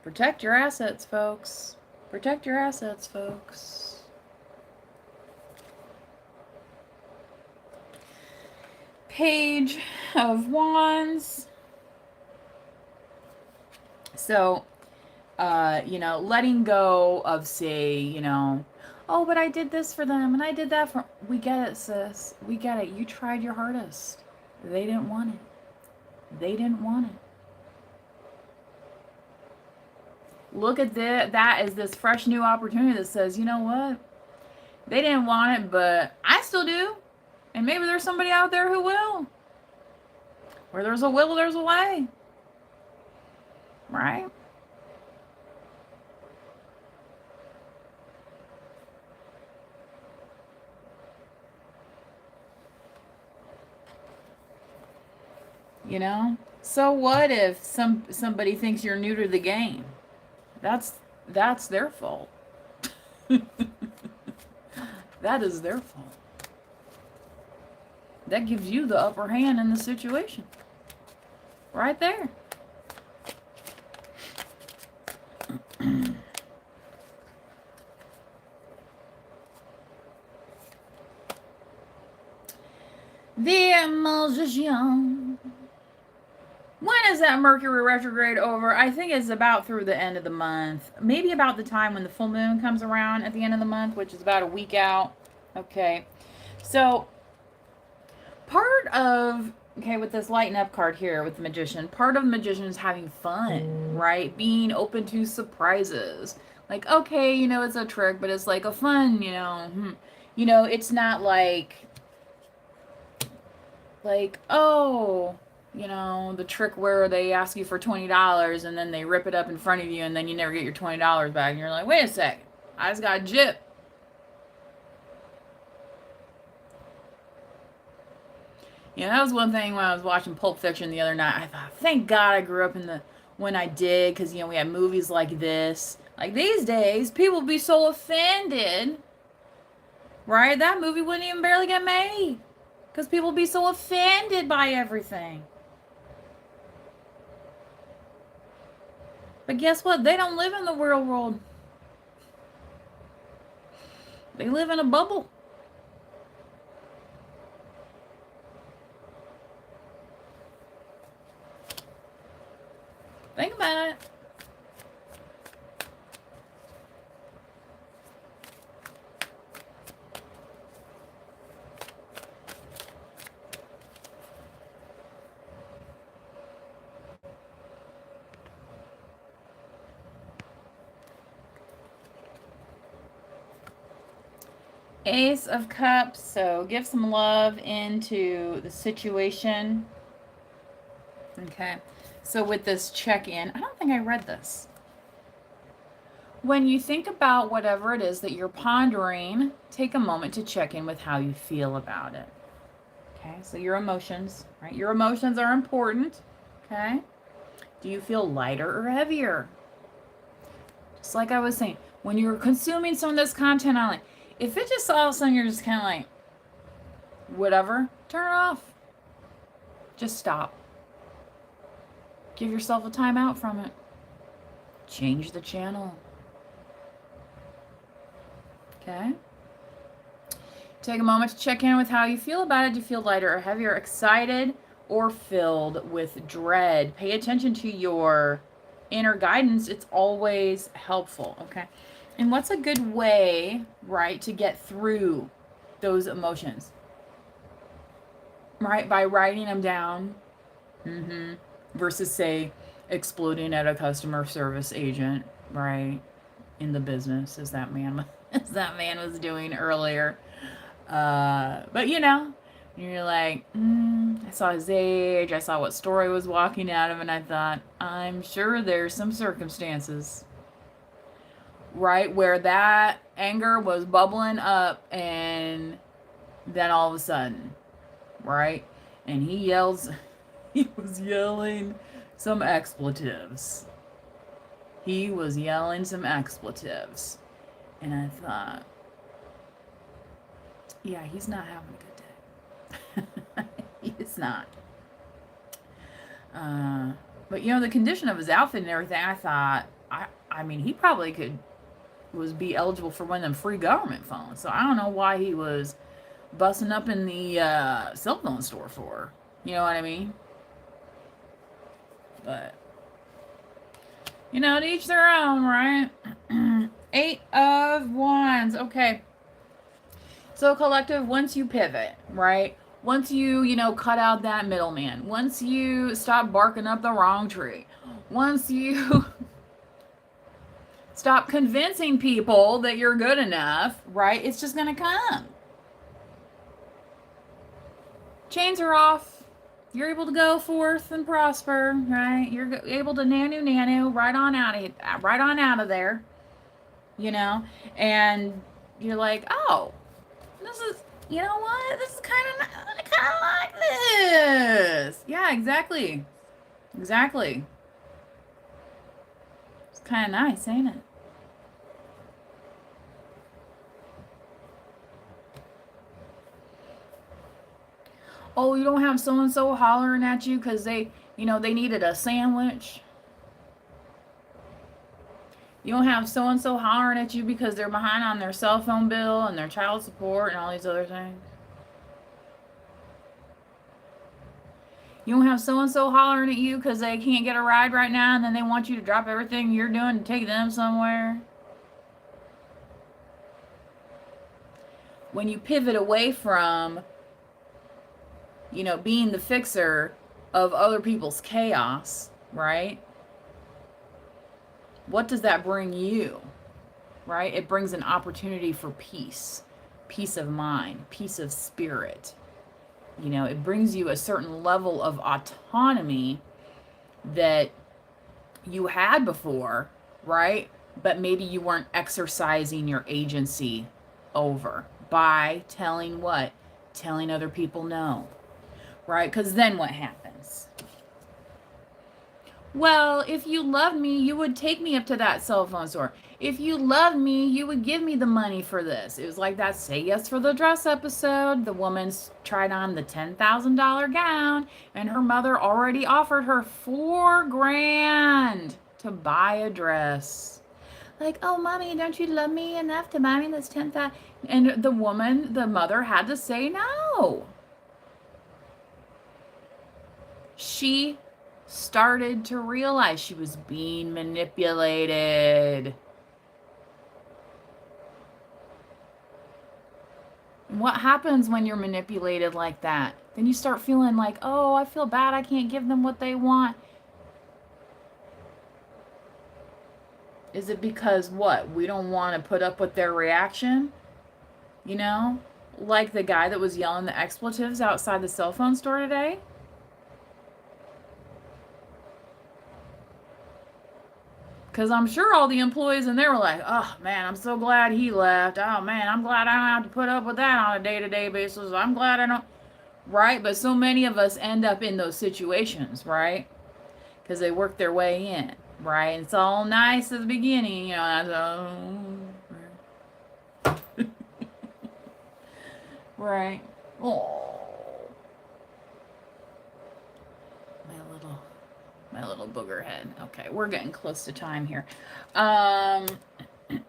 [SPEAKER 1] Protect your assets, folks. Protect your assets, folks. Page of Wands. So, you know, letting go of, say, you know, oh, but I did this for them and I did that for... We get it, sis. We get it. You tried your hardest. They didn't want it. They didn't want it. Look at that as this fresh new opportunity that says, you know what? They didn't want it, but I still do. And maybe there's somebody out there who will. Where there's a will, there's a way. Right? You know? So what if somebody thinks you're new to the game? That's their fault. That is their fault. That gives you the upper hand in the situation. Right there. The Magician. When is that Mercury retrograde over? I think it's about through the end of the month. Maybe about the time when the full moon comes around at the end of the month, which is about a week out. Okay. So, part of, okay, with this lighten up card here with the Magician, part of the Magician is having fun, right? Being open to surprises. Like, okay, you know, it's a trick, but it's like a fun, you know. You know, it's not like, oh, you know, the trick where they ask you for $20 and then they rip it up in front of you and then you never get your $20 back. And you're like, wait a second, I just got gypped. Yeah, that was one thing when I was watching Pulp Fiction the other night. I thought, thank God I grew up when I did, because, you know, we had movies like this. Like these days, people would be so offended, right? That movie wouldn't even barely get made because people would be so offended by everything. But guess what? They don't live in the real world. They live in a bubble. Think about it. Ace of Cups, so give some love into the situation. Okay, so with this check-in, I don't think I read this. When you think about whatever it is that you're pondering, take a moment to check in with how you feel about it. Okay, so your emotions, right? Your emotions are important, okay? Do you feel lighter or heavier? Just like I was saying, when you're consuming some of this content online, if it just all of a sudden you're just kind of like, whatever, turn it off. Just stop. Give yourself a timeout from it. Change the channel. Okay? Take a moment to check in with how you feel about it. Do you feel lighter or heavier, excited or filled with dread? Pay attention to your inner guidance. It's always helpful, okay? And what's a good way, right, to get through those emotions? Right? By writing them down. Versus, say, exploding at a customer service agent, right? In the business, as that man was doing earlier. But you know, you're like, I saw his age, I saw what store he was walking out of, and I thought, I'm sure there's some circumstances, right, where that anger was bubbling up, and then all of a sudden, right, and he was yelling some expletives. He was yelling some expletives. And I thought, yeah, he's not having a good day. He is not. But you know, the condition of his outfit and everything, I thought, I mean, he probably be eligible for one of them free government phones. So I don't know why he was busting up in the cell phone store for. You know what I mean? But, you know, to each their own, right? 8 of Wands. Okay. So, collective, once you pivot, right? Once you know, cut out that middleman. Once you stop barking up the wrong tree. Once you stop convincing people that you're good enough, right? It's just going to come. Chains are off. You're able to go forth and prosper, right? You're able to nanu right on out of there, you know? And you're like, oh, this is, you know what? This is kind of like this. Yeah, exactly. Exactly. It's kind of nice, ain't it? Oh, you don't have so-and-so hollering at you because they needed a sandwich. You don't have so-and-so hollering at you because they're behind on their cell phone bill and their child support and all these other things. You don't have so-and-so hollering at you because they can't get a ride right now and then they want you to drop everything you're doing to take them somewhere. When you pivot away from, being the fixer of other people's chaos, right? What does that bring you, right? It brings an opportunity for peace, peace of mind, peace of spirit. It brings you a certain level of autonomy that you had before, right? But maybe you weren't exercising your agency over by telling what? Telling other people no, right? Because then what happens? Well, if you loved me, you would take me up to that cell phone store. If you loved me, you would give me the money for this. It was like that Say Yes for the Dress episode. The woman tried on the $10,000 gown, and her mother already offered her $4,000 to buy a dress. Like, oh, mommy, don't you love me enough to buy me this 10,000? And the mother had to say no. She started to realize she was being manipulated. What happens when you're manipulated like that? Then you start feeling like, oh, I feel bad. I can't give them what they want. Is it because what? We don't want to put up with their reaction? Like the guy that was yelling the expletives outside the cell phone store today? Because I'm sure all the employees in there were like, oh, man, I'm so glad he left. Oh, man, I'm glad I don't have to put up with that on a day-to-day basis. I'm glad I don't. Right? But so many of us end up in those situations, right? Because they work their way in, right? It's all nice at the beginning, right. Oh. My little booger head. Okay, we're getting close to time here. I'm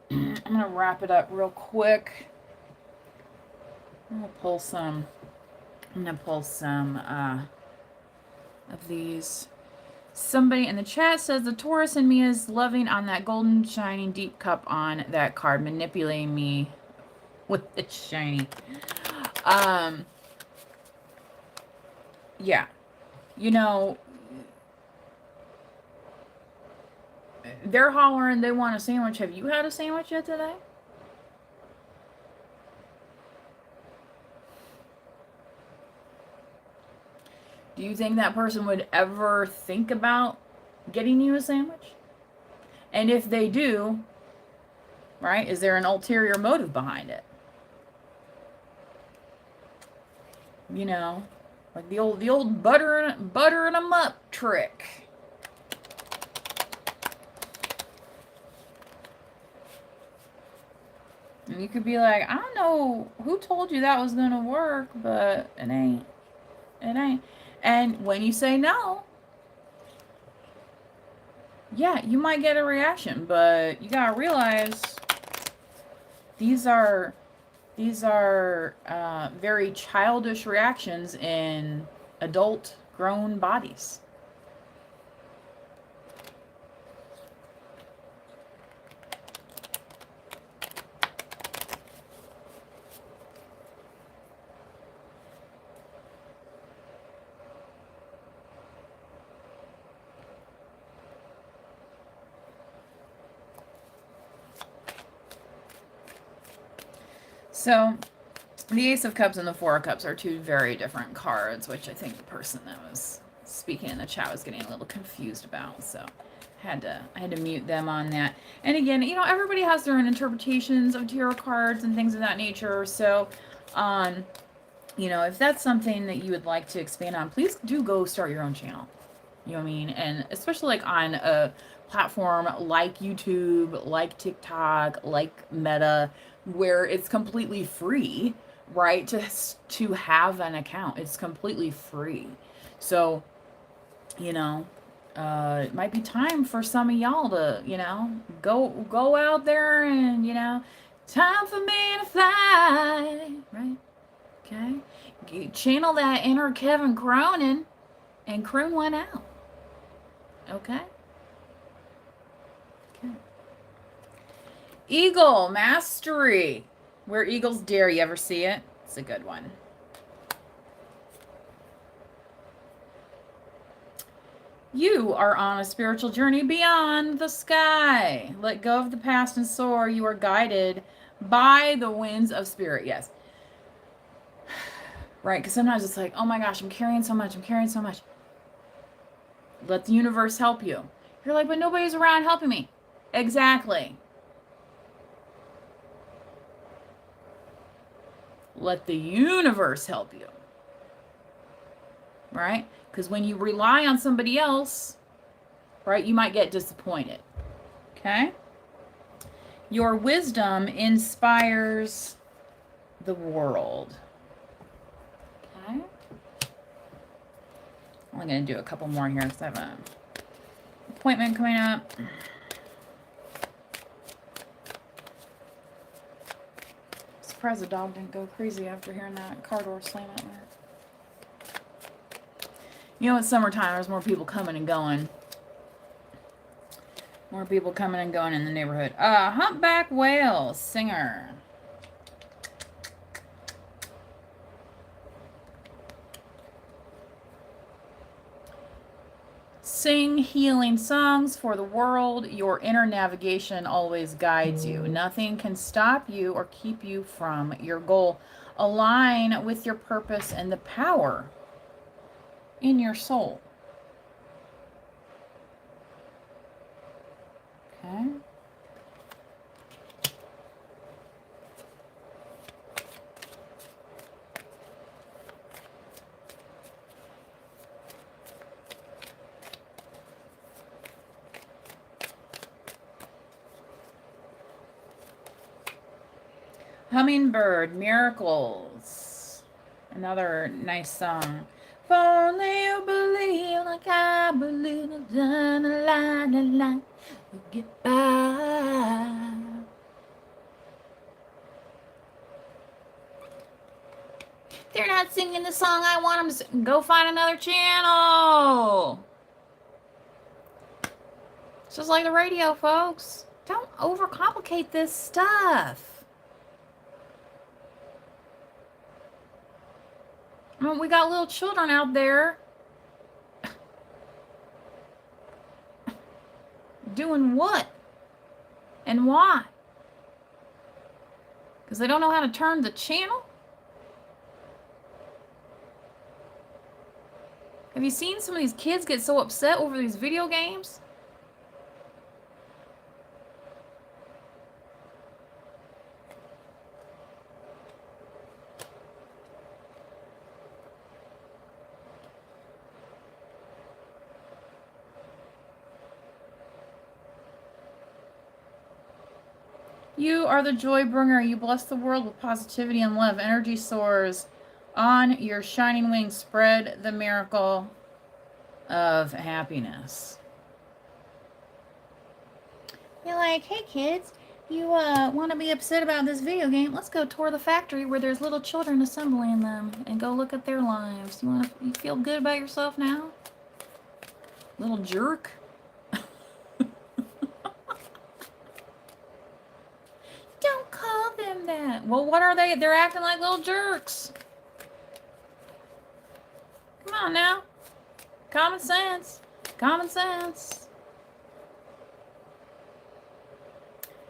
[SPEAKER 1] gonna wrap it up real quick. I'm gonna pull some of these. Somebody in the chat says the Taurus in me is loving on that golden shining deep cup on that card, manipulating me with the shiny. Yeah. They're hollering they want a sandwich. Have you had a sandwich yet today? Do you think that person would ever think about getting you a sandwich? And if they do, right, is there an ulterior motive behind it? Like the old buttering them up trick. And you could be like, I don't know who told you that was going to work, but it ain't. It ain't. And when you say no, yeah, you might get a reaction, but you got to realize these are very childish reactions in adult grown bodies. So, the Ace of Cups and the Four of Cups are two very different cards, which I think the person that was speaking in the chat was getting a little confused about. So, I had to mute them on that. And again, everybody has their own interpretations of tarot cards and things of that nature. So, if that's something that you would like to expand on, please do go start your own channel. You know what I mean? And especially like on a platform like YouTube, like TikTok, like Meta, where it's completely free, right? To have an account. It's completely free. So, you know, it might be time for some of y'all to, go out there and, time for me to fly, right? Okay. Channel that inner Kevin Cronin and croon one out. Okay. Okay. Eagle Mastery. Where eagles dare. You ever see it? It's a good one. You are on a spiritual journey beyond the sky. Let go of the past and soar. You are guided by the winds of spirit. Yes. Right? Because sometimes it's like, oh my gosh, I'm carrying so much. I'm carrying so much. Let the universe help you. You're like, but nobody's around helping me. Exactly. Let the universe help you. Right? Because when you rely on somebody else, right, you might get disappointed. Okay? Your wisdom inspires the world. Okay? I'm only going to do a couple more here because I have an appointment coming up. Surprised the dog didn't go crazy after hearing that car door slam out there. You know, it's summertime. There's more people coming and going. More people coming and going in the neighborhood. Humpback whale singer. Sing healing songs for the world. Your inner navigation always guides you. Nothing can stop you or keep you from your goal. Align with your purpose and the power in your soul. Okay. Hummingbird, Miracles. Another nice song. If only you believe like I believe, la la la la, you'll get by. They're not singing the song I want them to sing. Go find another channel. It's just like the radio, folks. Don't overcomplicate this stuff. We got little children out there doing what? And why? Because they don't know how to turn the channel? Have you seen some of these kids get so upset over these video games? You are the joy bringer. You bless the world with positivity and love. Energy soars on your shining wings. Spread the miracle of happiness. You're like, hey kids, you want to be upset about this video game? Let's go tour the factory where there's little children assembling them and go look at their lives. You feel good about yourself now? Little jerk. Don't call them that. Well, what are they? They're acting like little jerks. Come on now. Common sense. Common sense.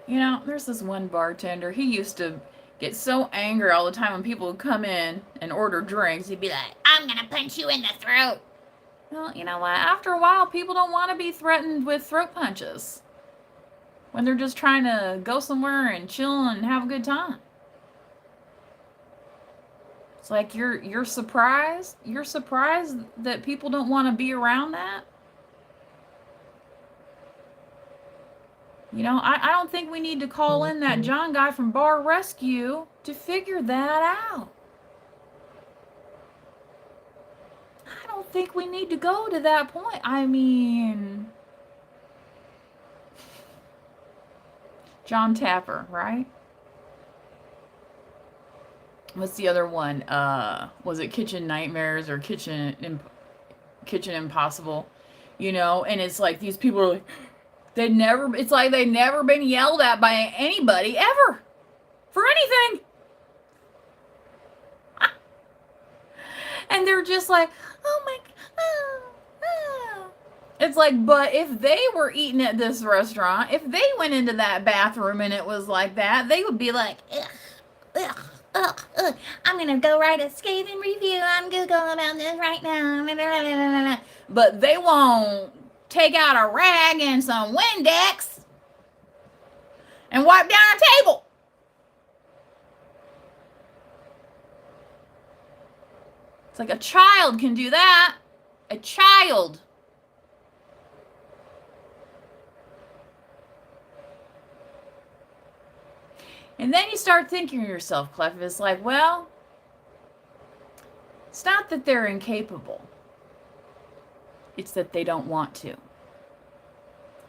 [SPEAKER 1] You know, there's this one bartender. He used to get so angry all the time when people would come in and order drinks. He'd be like, I'm going to punch you in the throat. Well, you know what? After a while, people don't want to be threatened with throat punches when they're just trying to go somewhere and chill and have a good time. It's like you're surprised. You're surprised that people don't want to be around that. You know, I don't think we need to call in that John guy from Bar Rescue to figure that out. I don't think we need to go to that point. I mean, John Tapper, right? What's the other one? Was it Kitchen Nightmares or Kitchen Impossible? You know, and it's like these people are like, it's like they've never been yelled at by anybody ever for anything. And they're just like, oh my, oh, oh. It's like, but if they were eating at this restaurant, if they went into that bathroom and it was like that, they would be like, ugh, ugh, ugh, ugh. I'm going to go write a scathing review on Google about this right now. But they won't take out a rag and some Windex and wipe down a table. It's like a child can do that. A child. And then you start thinking to yourself, Clef, it's like, well, it's not that they're incapable. It's that they don't want to.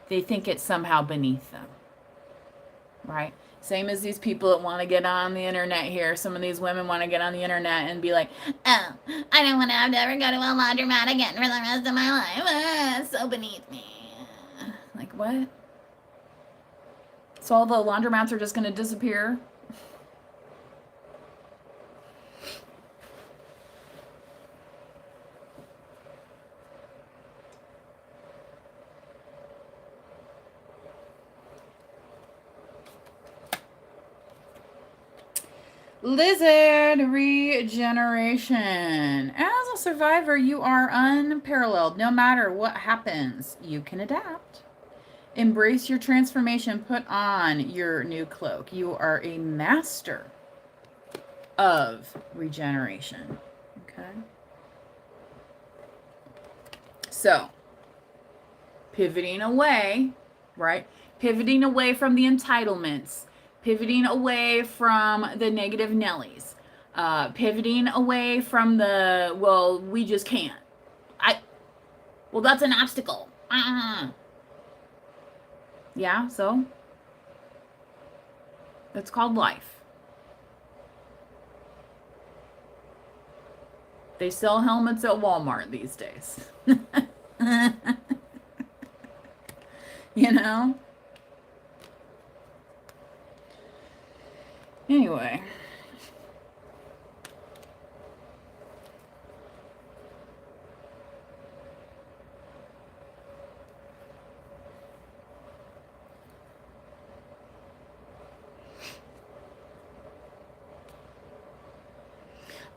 [SPEAKER 1] They think it's somehow beneath them. Right? Same as these people that want to get on the internet here. Some of these women want to get on the internet and be like, oh, I don't want to have to ever go to a laundromat again for the rest of my life. It's so beneath me. Like, what? So all the laundromats are just going to disappear? Lizard regeneration. As a survivor, you are unparalleled. No matter what happens, you can adapt. Embrace your transformation. Put on your new cloak. You are a master of regeneration. Okay. So, pivoting away, right? Pivoting away from the entitlements. Pivoting away from the negative Nellies. Pivoting away from the, well, we just can't. Well, that's an obstacle. Yeah, so that's called life. They sell helmets at Walmart these days. You know? Anyway.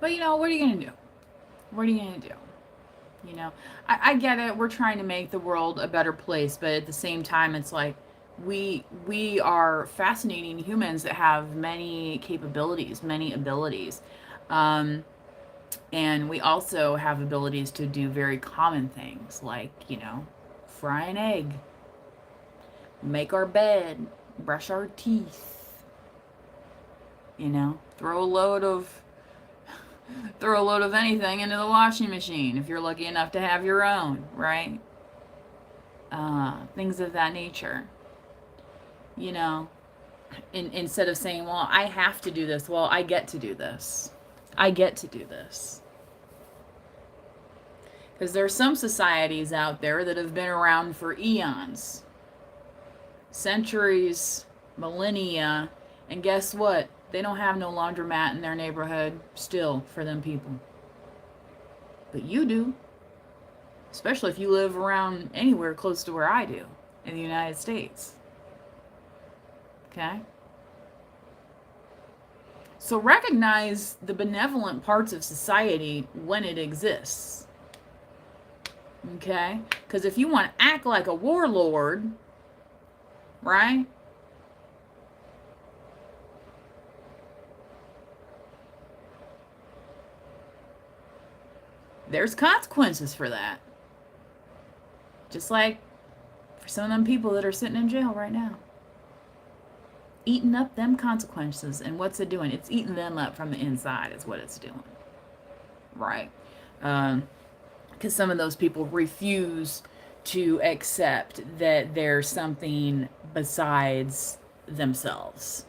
[SPEAKER 1] But, you know, what are you going to do? What are you going to do? You know, I get it. We're trying to make the world a better place. But at the same time, it's like we are fascinating humans that have many capabilities, many abilities. And we also have abilities to do very common things like, you know, fry an egg, make our bed, brush our teeth, you know, throw a load of anything into the washing machine if you're lucky enough to have your own, right? Things of that nature. You know, instead of saying, well, I have to do this, well, I get to do this. I get to do this. Because there are some societies out there that have been around for eons, centuries, millennia, and guess what? They don't have no laundromat in their neighborhood still for them people. But you do. Especially if you live around anywhere close to where I do in the United States. Okay? So recognize the benevolent parts of society when it exists. Okay? Because if you want to act like a warlord, right? There's consequences for that. Just like for some of them people that are sitting in jail right now. eating up them consequences. And what's it doing? It's eating them up from the inside is what it's doing. Right. Because some of those people refuse to accept that there's something besides themselves.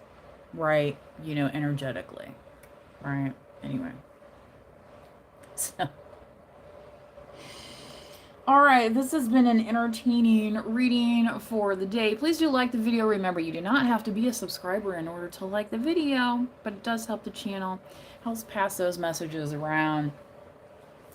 [SPEAKER 1] Right. You know, energetically. Right. Anyway. So. Alright, this has been an entertaining reading for the day. Please do like the video. Remember, you do not have to be a subscriber in order to like the video, but it does help the channel. Helps pass those messages around.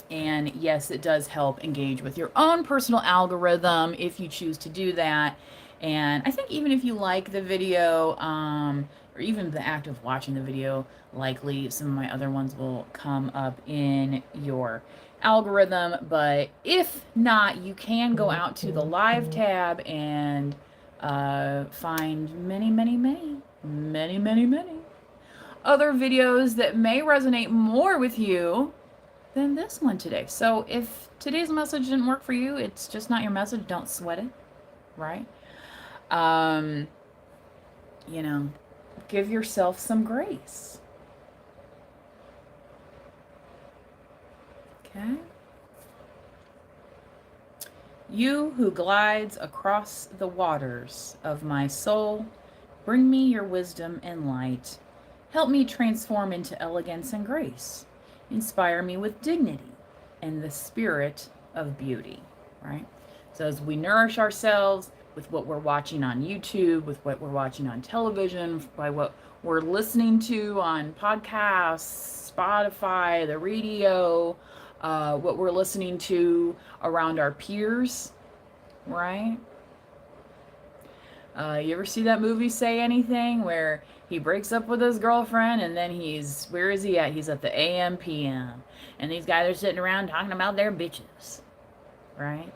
[SPEAKER 1] And yes, it does help engage with your own personal algorithm if you choose to do that. And I think even if you like the video, or even the act of watching the video, likely some of my other ones will come up in your algorithm. But if not, you can go out to the live tab and find many other videos that may resonate more with you than this one today. So if today's message didn't work for you, it's just not your message. Don't sweat it, right? You know, give yourself some grace. Okay? You who glides across the waters of my soul, bring me your wisdom and light. Help me transform into elegance and grace. Inspire me with dignity and the spirit of beauty, right? So as we nourish ourselves with what we're watching on YouTube, with what we're watching on television, by what we're listening to on podcasts, Spotify, the radio, what we're listening to around our peers, right? You ever see that movie Say Anything, where he breaks up with his girlfriend and then where is he at? He's at the AM PM. And these guys are sitting around talking about their bitches, right?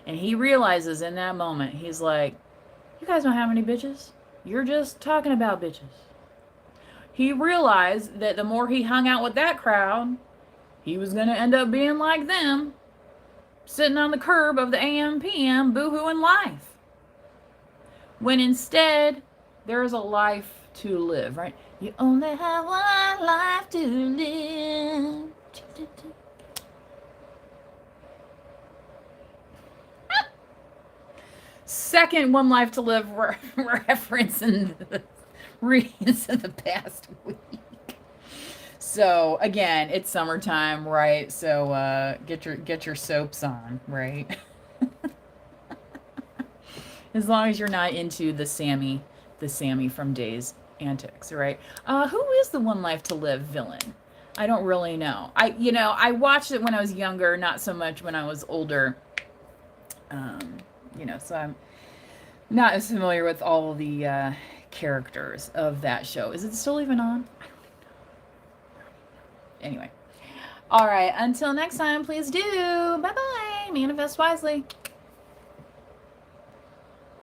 [SPEAKER 1] And he realizes in that moment, he's like, you guys don't have any bitches. You're just talking about bitches. He realized that the more he hung out with that crowd, he was going to end up being like them, sitting on the curb of the AM PM, boohooing life. When instead, there's a life to live, right? You only have one life to live. Second One Life to Live reference in the readings of the past week. So again, it's summertime, right? So get your soaps on, right? As long as you're not into the Sammy from Days Antics, right? Who is the One Life to Live villain? I don't really know. I watched it when I was younger, not so much when I was older. So I'm not as familiar with all the characters of that show. Is it still even on? I don't know. Anyway. All right. Until next time, please do. Bye-bye. Manifest wisely.